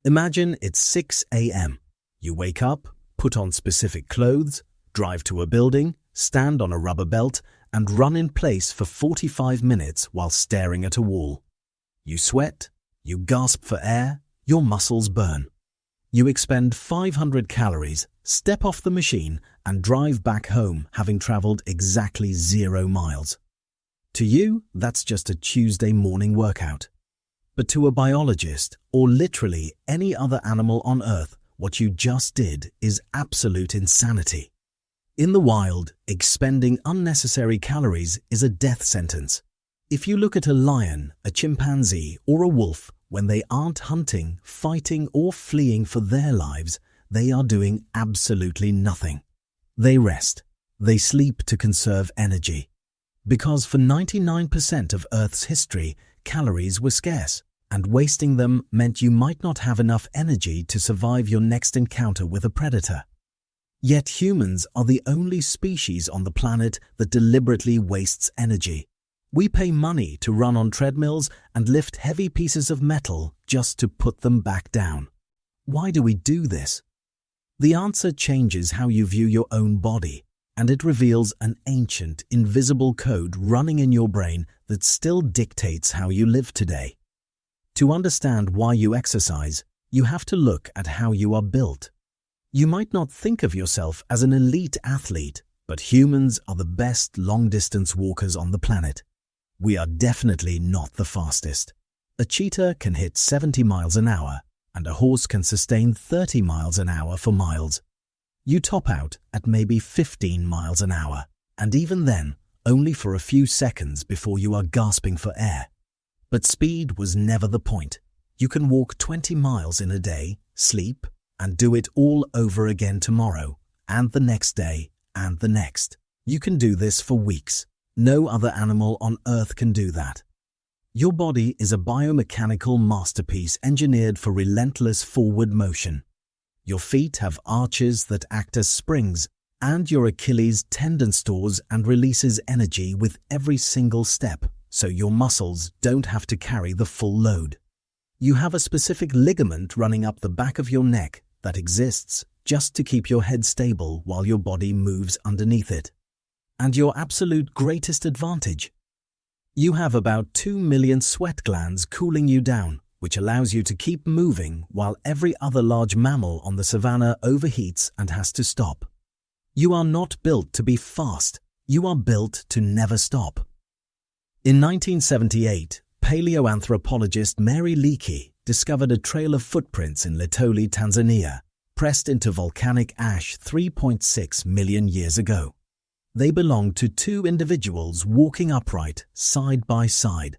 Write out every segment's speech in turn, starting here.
Imagine it's 6 a.m. You wake up, put on specific clothes, drive to a building, stand on a rubber belt, and run in place for 45 minutes while staring at a wall. You sweat, you gasp for air, your muscles burn. You expend 500 calories, step off the machine, and drive back home having traveled exactly 0 miles. To you, that's just a Tuesday morning workout. But to a biologist, or literally any other animal on Earth, what you just did is absolute insanity. In the wild, expending unnecessary calories is a death sentence. If you look at a lion, a chimpanzee, or a wolf, when they aren't hunting, fighting, or fleeing for their lives, they are doing absolutely nothing. They rest. They sleep to conserve energy. Because for 99% of Earth's history, calories were scarce, and wasting them meant you might not have enough energy to survive your next encounter with a predator. Yet humans are the only species on the planet that deliberately wastes energy. We pay money to run on treadmills and lift heavy pieces of metal just to put them back down. Why do we do this? The answer changes how you view your own body, and it reveals an ancient, invisible code running in your brain that still dictates how you live today. To understand why you exercise, you have to look at how you are built. You might not think of yourself as an elite athlete, but humans are the best long-distance walkers on the planet. We are definitely not the fastest. A cheetah can hit 70 miles an hour, and a horse can sustain 30 miles an hour for miles. You top out at maybe 15 miles an hour, and even then, only for a few seconds before you are gasping for air. But speed was never the point. You can walk 20 miles in a day, sleep, and do it all over again tomorrow, and the next day, and the next. You can do this for weeks. No other animal on Earth can do that. Your body is a biomechanical masterpiece engineered for relentless forward motion. Your feet have arches that act as springs, and your Achilles tendon stores and releases energy with every single step, so your muscles don't have to carry the full load. You have a specific ligament running up the back of your neck that exists just to keep your head stable while your body moves underneath it. And your absolute greatest advantage? You have about 2 million sweat glands cooling you down, which allows you to keep moving while every other large mammal on the savannah overheats and has to stop. You are not built to be fast. You are built to never stop. In 1978, paleoanthropologist Mary Leakey discovered a trail of footprints in Litoli, Tanzania, pressed into volcanic ash 3.6 million years ago. They belonged to 2 individuals walking upright, side by side.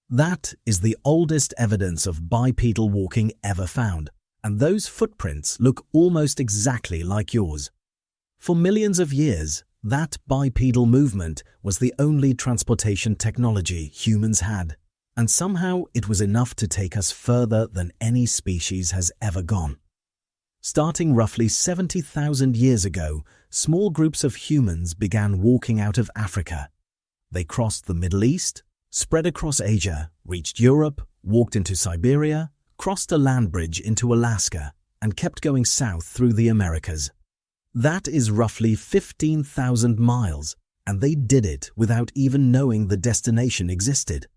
That is the oldest evidence of bipedal walking ever found, and those footprints look almost exactly like yours. For millions of years, that bipedal movement was the only transportation technology humans had, and somehow it was enough to take us further than any species has ever gone. Starting roughly 70,000 years ago, small groups of humans began walking out of Africa. They crossed the Middle East, spread across Asia, reached Europe, walked into Siberia, crossed a land bridge into Alaska, and kept going south through the Americas. That is roughly 15,000 miles, and they did it without even knowing the destination existed.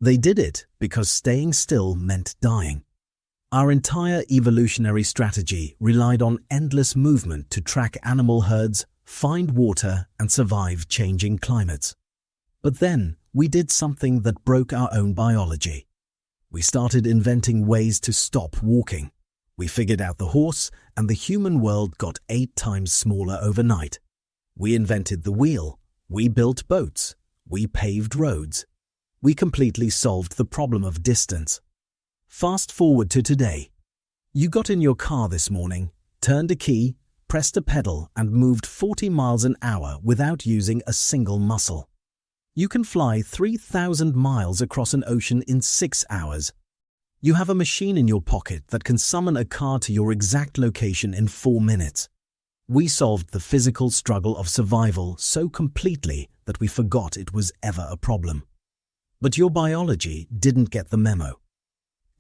They did it because staying still meant dying. Our entire evolutionary strategy relied on endless movement to track animal herds, find water, and survive changing climates. But then, we did something that broke our own biology. We started inventing ways to stop walking. We figured out the horse, and the human world got 8 times smaller overnight. We invented the wheel. We built boats. We paved roads. We completely solved the problem of distance. Fast forward to today. You got in your car this morning, turned a key, pressed a pedal, and moved 40 miles an hour without using a single muscle. You can fly 3,000 miles across an ocean in 6 hours. You have a machine in your pocket that can summon a car to your exact location in 4 minutes. We solved the physical struggle of survival so completely that we forgot it was ever a problem. But your biology didn't get the memo.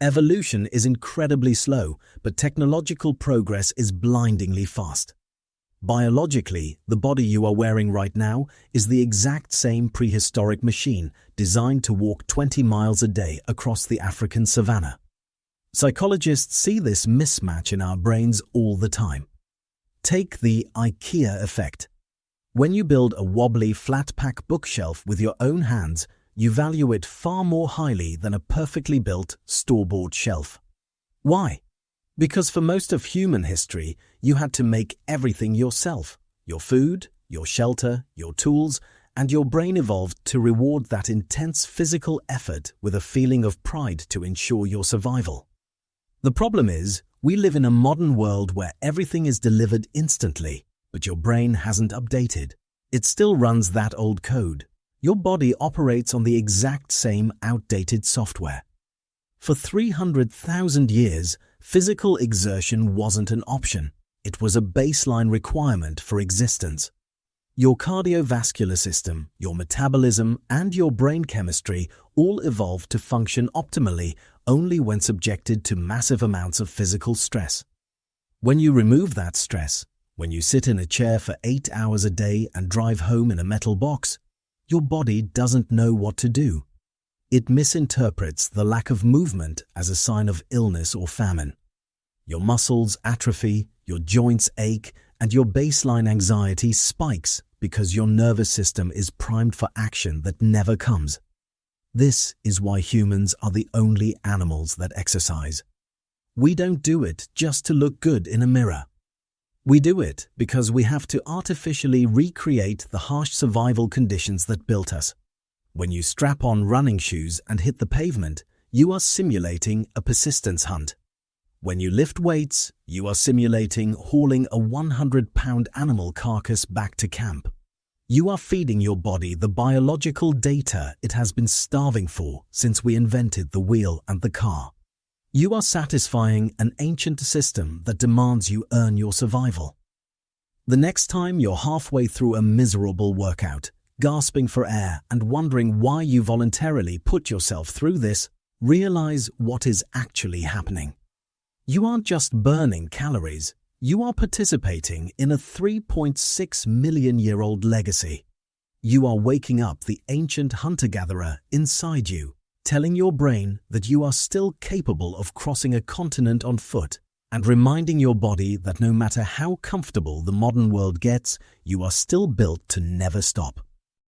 Evolution is incredibly slow, but technological progress is blindingly fast. Biologically, the body you are wearing right now is the exact same prehistoric machine designed to walk 20 miles a day across the African savanna. Psychologists see this mismatch in our brains all the time. Take the IKEA effect. When you build a wobbly flat-pack bookshelf with your own hands, you value it far more highly than a perfectly built store-bought shelf. Why? Because for most of human history, you had to make everything yourself. Your food, your shelter, your tools, and your brain evolved to reward that intense physical effort with a feeling of pride to ensure your survival. The problem is, we live in a modern world where everything is delivered instantly, but your brain hasn't updated. It still runs that old code. Your body operates on the exact same outdated software. For 300,000 years, physical exertion wasn't an option. It was a baseline requirement for existence. Your cardiovascular system, your metabolism, and your brain chemistry all evolved to function optimally only when subjected to massive amounts of physical stress. When you remove that stress, when you sit in a chair for 8 hours a day and drive home in a metal box, your body doesn't know what to do. It misinterprets the lack of movement as a sign of illness or famine. Your muscles atrophy, your joints ache, and your baseline anxiety spikes because your nervous system is primed for action that never comes. This is why humans are the only animals that exercise. We don't do it just to look good in a mirror. We do it because we have to artificially recreate the harsh survival conditions that built us. When you strap on running shoes and hit the pavement, you are simulating a persistence hunt. When you lift weights, you are simulating hauling a 100-pound animal carcass back to camp. You are feeding your body the biological data it has been starving for since we invented the wheel and the car. You are satisfying an ancient system that demands you earn your survival. The next time you're halfway through a miserable workout, gasping for air and wondering why you voluntarily put yourself through this, realize what is actually happening. You aren't just burning calories, you are participating in a 3.6 million-year-old legacy. You are waking up the ancient hunter-gatherer inside you, telling your brain that you are still capable of crossing a continent on foot, and reminding your body that no matter how comfortable the modern world gets, you are still built to never stop.